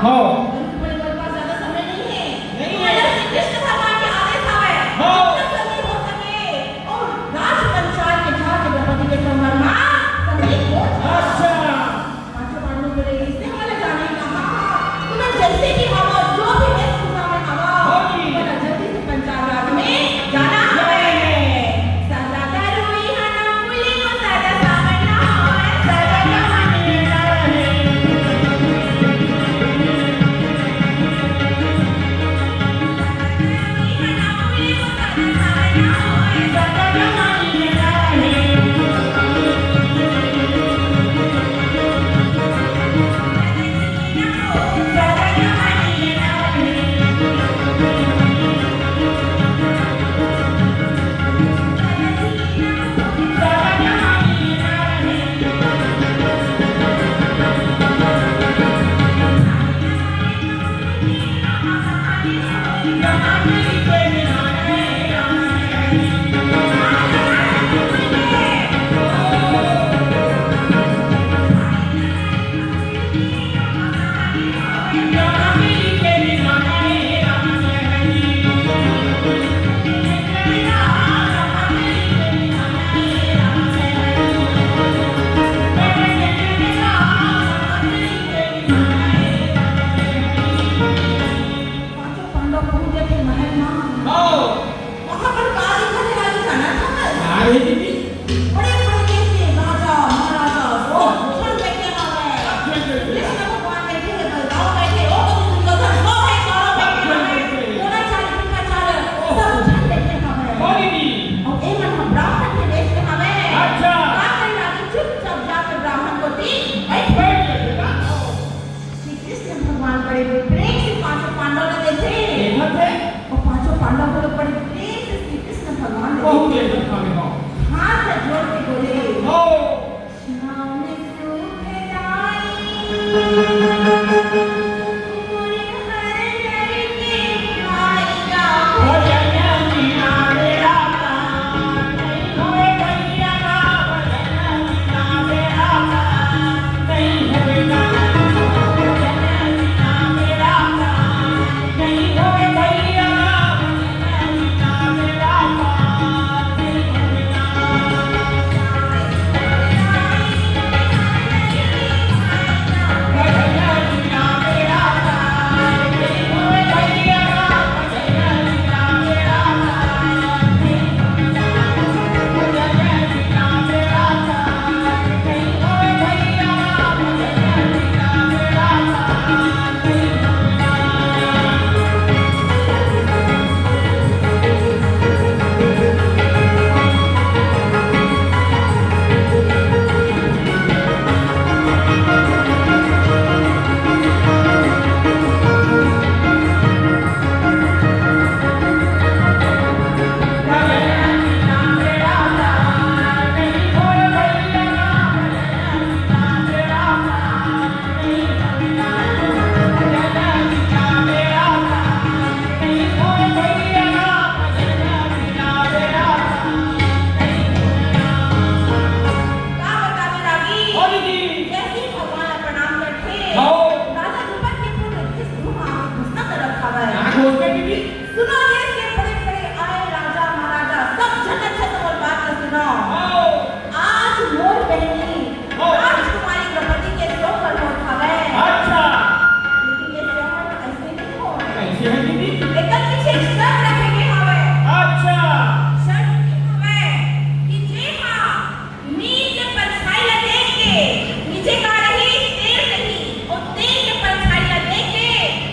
हो मेरे पास ज्यादा समय नहीं है। नहीं तो है। मेरा श्री कृष्ण भगवान के आदेश आवे। हो। जितना जल्दी हो सके और राज पंचायत के जाके द्रौपदी के संवर में समीप हो जाओ। अच्छा पांचों पांडवों को इसने वाले जाने कहा तुम्हें जैसे कि हवा जो भी वेशभूषा में हवा होगी। बड़ा जल्दी से पंचायत राज में जाना है। सदा करुई हना मुली को सदा सावना होए सदा कहानी ना रहे। पांचों पांडव पहुंचे थे महल में। हो वहां पर काली घने वाली जाना था। अरे दीदी बड़े बड़े देश के राजा महाराजा सब छल बैठे हवे। कृष्ण भगवान बैठे हैं, बलराम बैठे, और तो दुर्योधन सब है, चारों बैठे हवे। द्रोणाचार्य कृपाचार्य सब छल बैठे हवे। हो दीदी और ए मन हम ब्राह्मण के देश में हवे। अच्छा। का करी राजी चुपचाप जाकर ब्राह्मण को दी बैठ गए। बैठ गए बेटा श्री कृष्ण भगवान बड़े प्रेम से पांचों पांडव ने देखे। हिम्मत है और पांचों पांडव को बड़े प्रेम से श्री कृष्ण भगवान ने बहुत देखे। देर तक खाने हो हाथ जोड़ के बोले हो श्याम सुख लाई मोरे हर नर के भाइया हो जाया मीना मेरा प्राण नहीं होए भैया ना भजना मीना मेरा प्राण नहीं होए ना भजना मीना मेरा प्राण नहीं होए भैया ना भजना मीना मेरा प्राण नहीं होए ना भजना मीना मेरा प्राण नहीं होए भैया ना भजना मीना मेरा प्राण नहीं होए ना भजना मीना मेरा प्राण नहीं होए भैया ना भजना मीना मेरा प्राण नहीं होए ना का बतावे रागी जैसे भगवान प्रणाम करते राजा द्रुपद के पुत्र जिस गुहा में घुसना तरफ हवे। सुनो देश के बड़े बड़े आए राजा महाराजा सब जन अच्छा और बात का सुनो। आज मोर बहनी राजकुमारी द्रौपदी के सौ पर होत हवे। लेकिन ये सौ ऐसे नहीं हो लेकिन पीछे शर्त रखेंगे हवे। शर्त की हवे कि जे हां नीचे परछाई ला देख के नीचे का रही तेल नहीं और तेल के परछाई ला देख के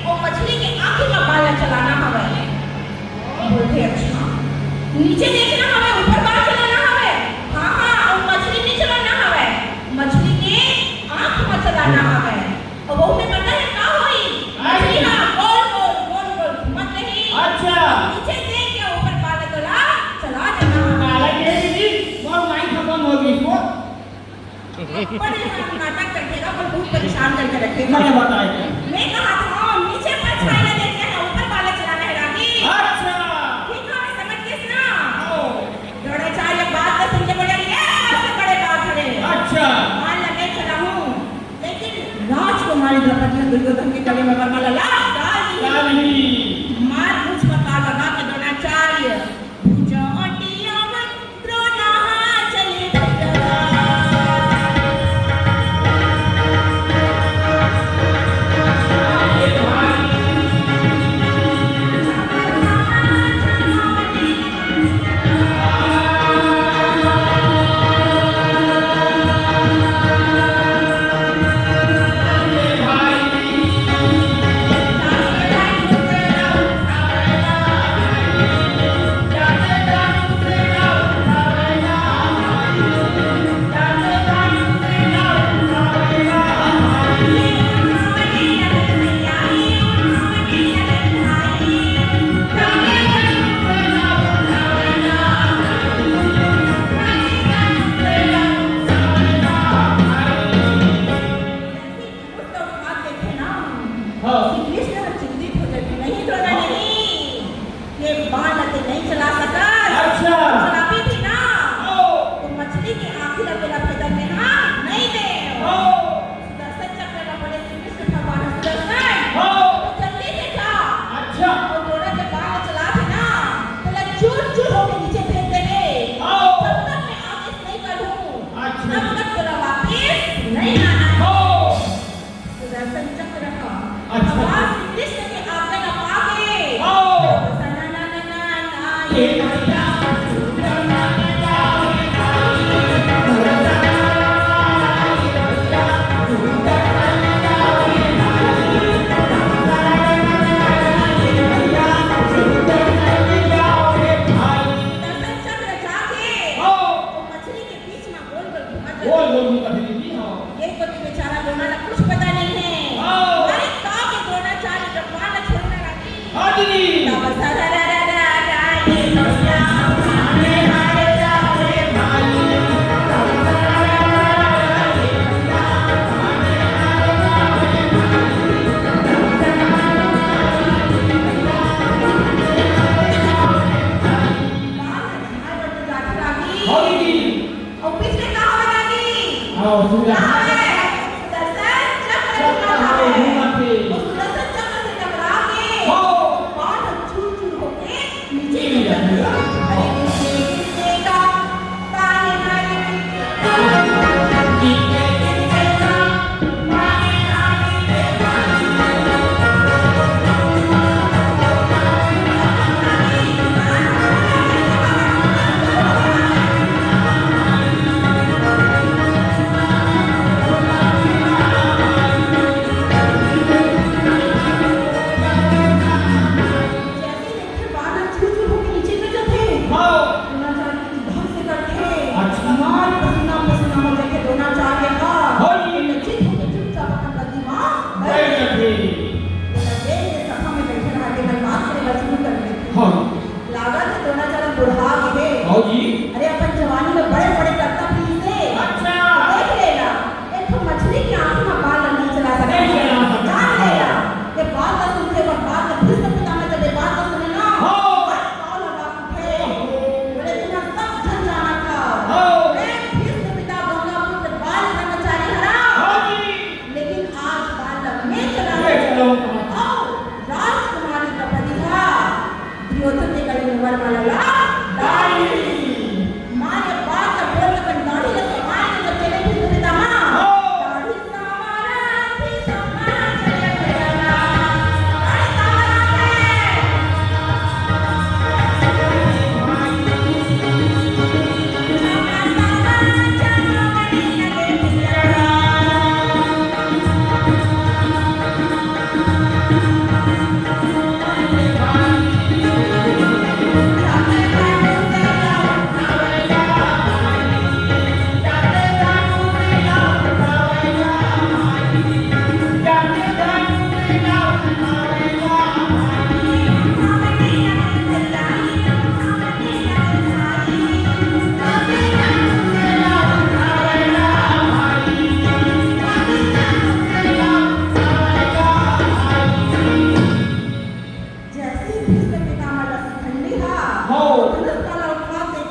वो मछली के आंखों में बाला चलाना हवे। बोलते अच्छा नीचे देखना हवे ऊपर बाल चलाना हवे। हां और मछली नहीं चलाना हवे, मछली के आंख में चलाना हवे। और वो में पता है का होई मछली हां गोल गोल गोल गोल घूमत रही। नीचे देख के ऊपर बाल चला चला जाना बड़े नाटक करकेगा पर बहुत परेशान करके रखेगा। मैं कहा था नीचे परछाई ला देख के ऊपर बाल चलाना है रागी। ठीक है समझ गए ना। द्रोणाचार्य बात तो सुन के बोले ये सबसे बड़े बात है। मान लगे चला हूं लेकिन राजकुमार तुम्हारी द्रौपदी दुर्योधन के गले में वरमाला डाल दी। मार मुझ पर ताल लगा के द्रोणाचार्य भुजौटिया में द्रोणा चले भैरवा।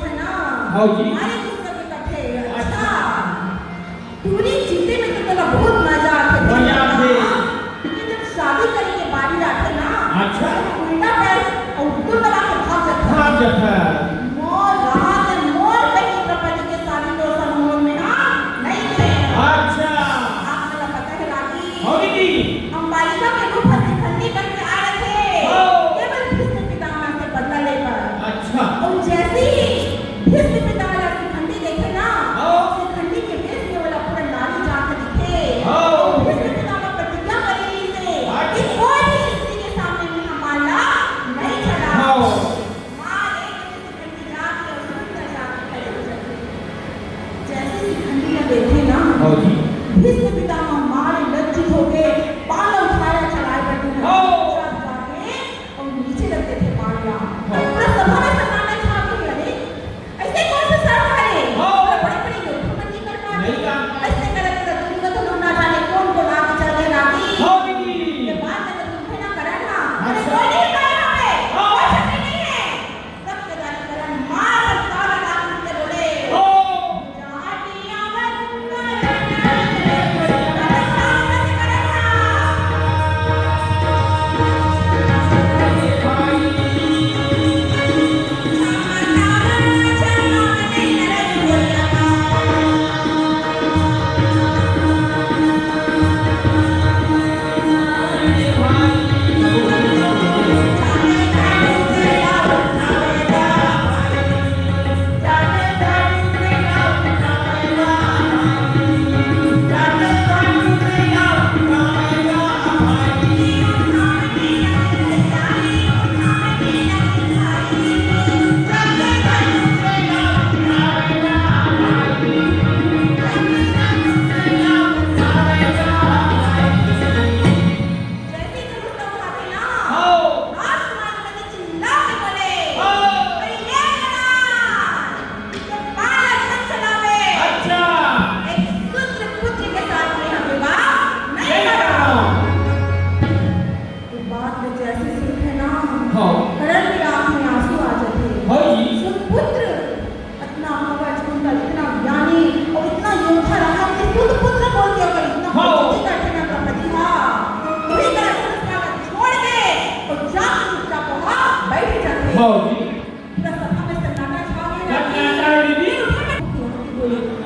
हमारे पुस्तक इकट्ठे अच्छा पूरी जिंदगी में तो तेरा बहुत मजा आते अंबालिका के रूप में शिखंडी बन के आ रहे थे केवल भीष्म पितामह से बदला लेकर। अच्छा और जैसे ही भीष्म पितामह शिखंडी देखे ना शिखंडी के वेश में वाला पूरा नारी जाकर दिखे। भीष्म पितामह प्रतिज्ञा करी से कि कोई भी स्त्री के सामने मुंह मारना नहीं चला। मां एक शिखंडी जाके और सुंदर जाके खड़े हो जाते। जैसे शिखंडी ने देखे ना भीष्म पितामह मारे लज्जित हो गए, बाण उठाया चलाए बैठे हैं। जब जाके और नीचे लगते थे बाण। पूरा सभा में सन्नाटा छा गया। अरे ऐसे कौन से सर मारे? बड़े-बड़े योद्धा मन नहीं कर पाते। ऐसे करके तो तुमको तो लोग ना जाने कौन को लाग चले रागी। ये बात अगर तुम्हें ना करा ना अरे कोई नहीं करेगा बे। कोई शक्ति नहीं है। तब के जाने करण मार काला नाम के बोले जाटियां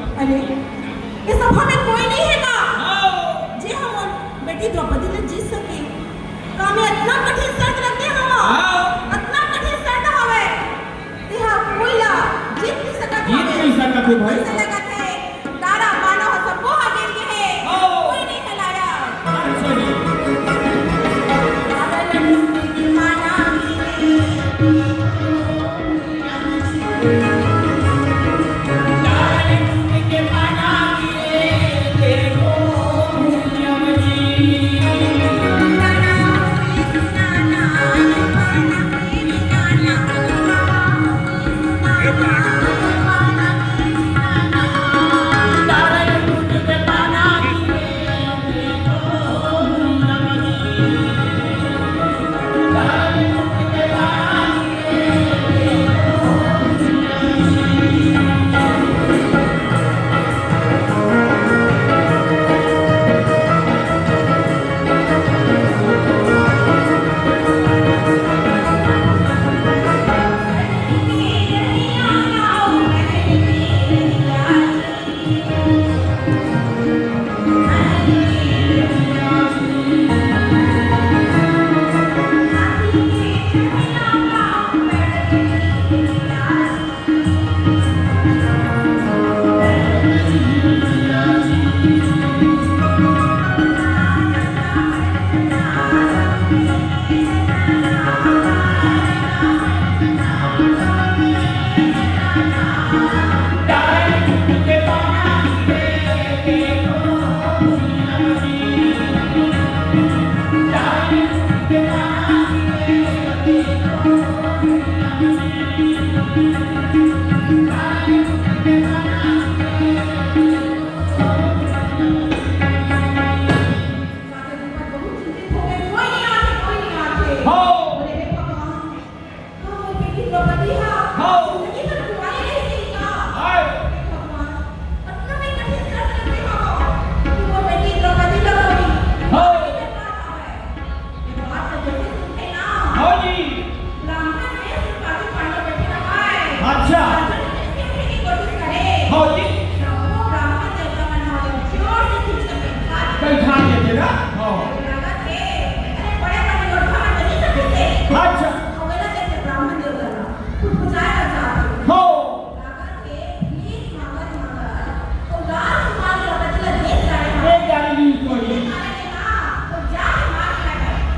इस सभा में कोई नहीं है का जे हम बेटी द्रौपदी ने जीत सके का में इतना कठिन शर्त रखते हम इतना कठिन शर्त हवे तेहा कोईला जीत नहीं सकत भाई ऐसे लगा थे तारा मानो सबको आगे है कोई नहीं खिलाया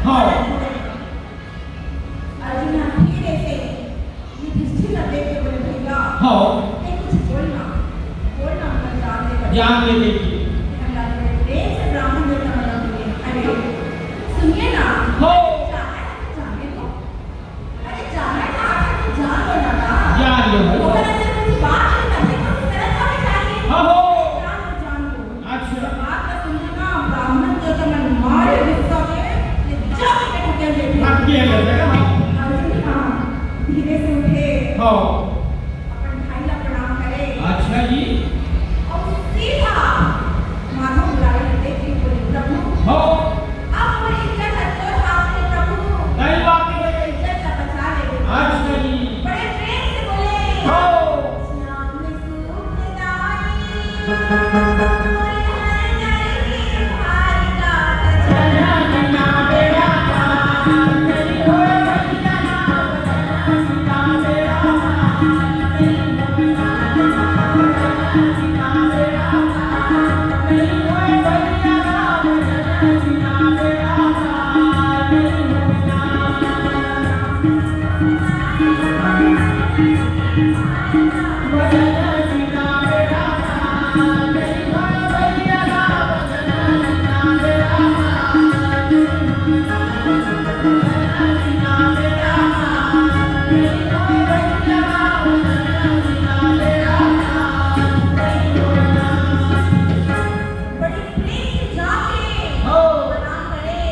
हाँ। अर्जुन फिर ऐसे युधिष्ठिर ने देख के बोले भैया हाँ ये कुछ बोलना मैं जान दे जान ले देखिए से ब्राह्मण देवता मतलब अरे सुनिए ना हाँ जाने दो अरे जाना है जान लो ना जान लो भाई अगर ऐसे कुछ बात नहीं करते तो किस तरह का चाहिए हाँ हो जान लो अच्छा बात का सुनिए ना ब्राह्मण देवता मन मारे गुस्सा में जब के ठके लेते अकेले लगा अर्जुन हाँ धीरे से उठे हाँ अपन भाई ला प्रणाम करे अच्छा जी और सीधा माधव बुलाए देख के बोले प्रभु हाँ आप हमारी इज्जत है तो आपने प्रभु नहीं बात नहीं भाई इज्जत का बचा ले अच्छा जी बड़े प्रेम से बोले हाँ श्याम सुखदाई बड़ी प्रेम से जाके प्रणाम करे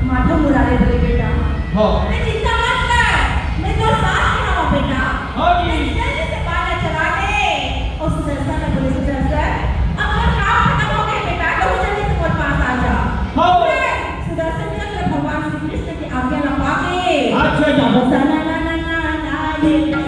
माधव मुरारे बोले बेटा हाँ मैं चिंता मत कर मैं तो साथ में हूँ बेटा हाँ जी जल्दी से बाला चला ले और सुदर्शन ने बोले सुदर्शन अब हर काम खत्म हो गए बेटा तो जल्दी से मेरे पास आ जा हाँ सुदर्शन ने अपने भगवान श्री कृष्ण की आज्ञा न पाके अच्छा जी सना ना ना ना ना ले लिया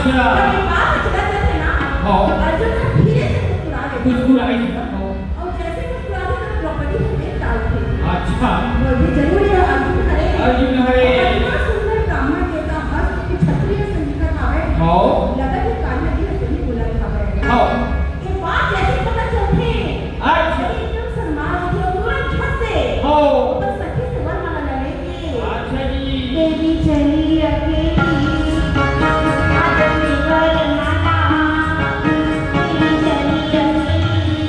अच्छा जब ये बात चलाते थे ना हाँ अर्जुन ने धीरे से मुस्कुराए मुस्कुराई था और जैसे मुस्कुराते थे द्रौपदी को देख डालते अच्छा बोल भी जरूरी है अर्जुन हरे अर्जुन हरे इतना सुंदर ब्राह्मण के का हस्त की क्षत्रिय संगीत खावे हाँ लगा कि कान्हा जी ने सही बोला खावे हाँ ये बात जैसे पता चलती अच्छा एकदम शर्मा उठी और तुरंत झट से हाँ ऊपर सखी से वरमाला लगे कि अच्छा जी देवी चली अकेली आज मेरा माला देवी चली अकेली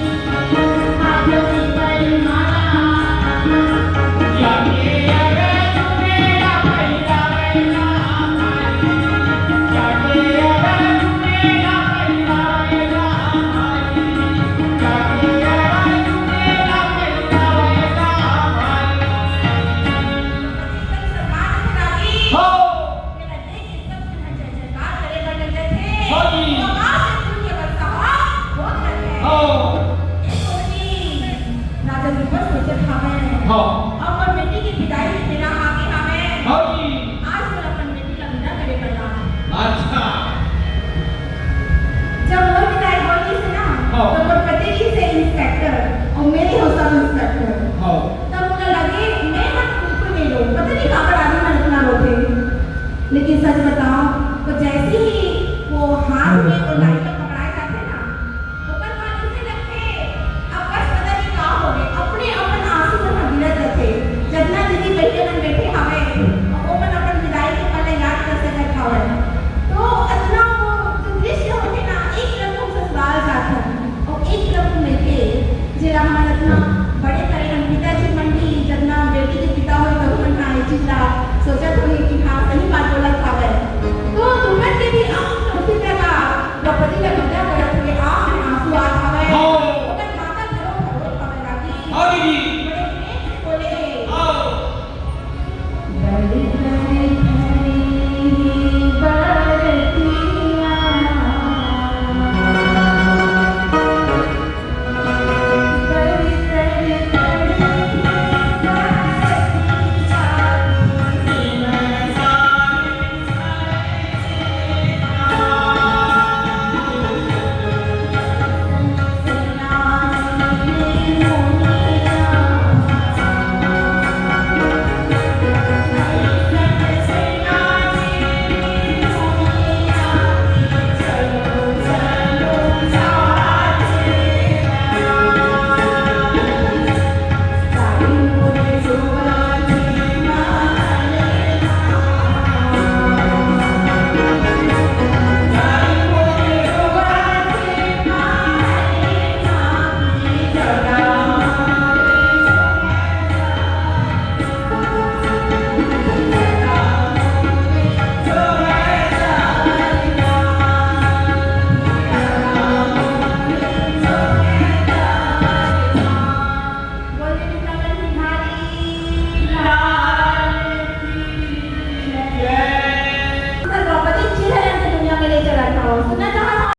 आज मेरा माला जाके अगर मेरा पैदा मेरा जाके अगर मेरा पैदा मेरा जाके अगर मेरा पैदा मेरा शर्मा नहीं लगी हो मेरा देख के सब जन जयकार करे लगे थे हो जी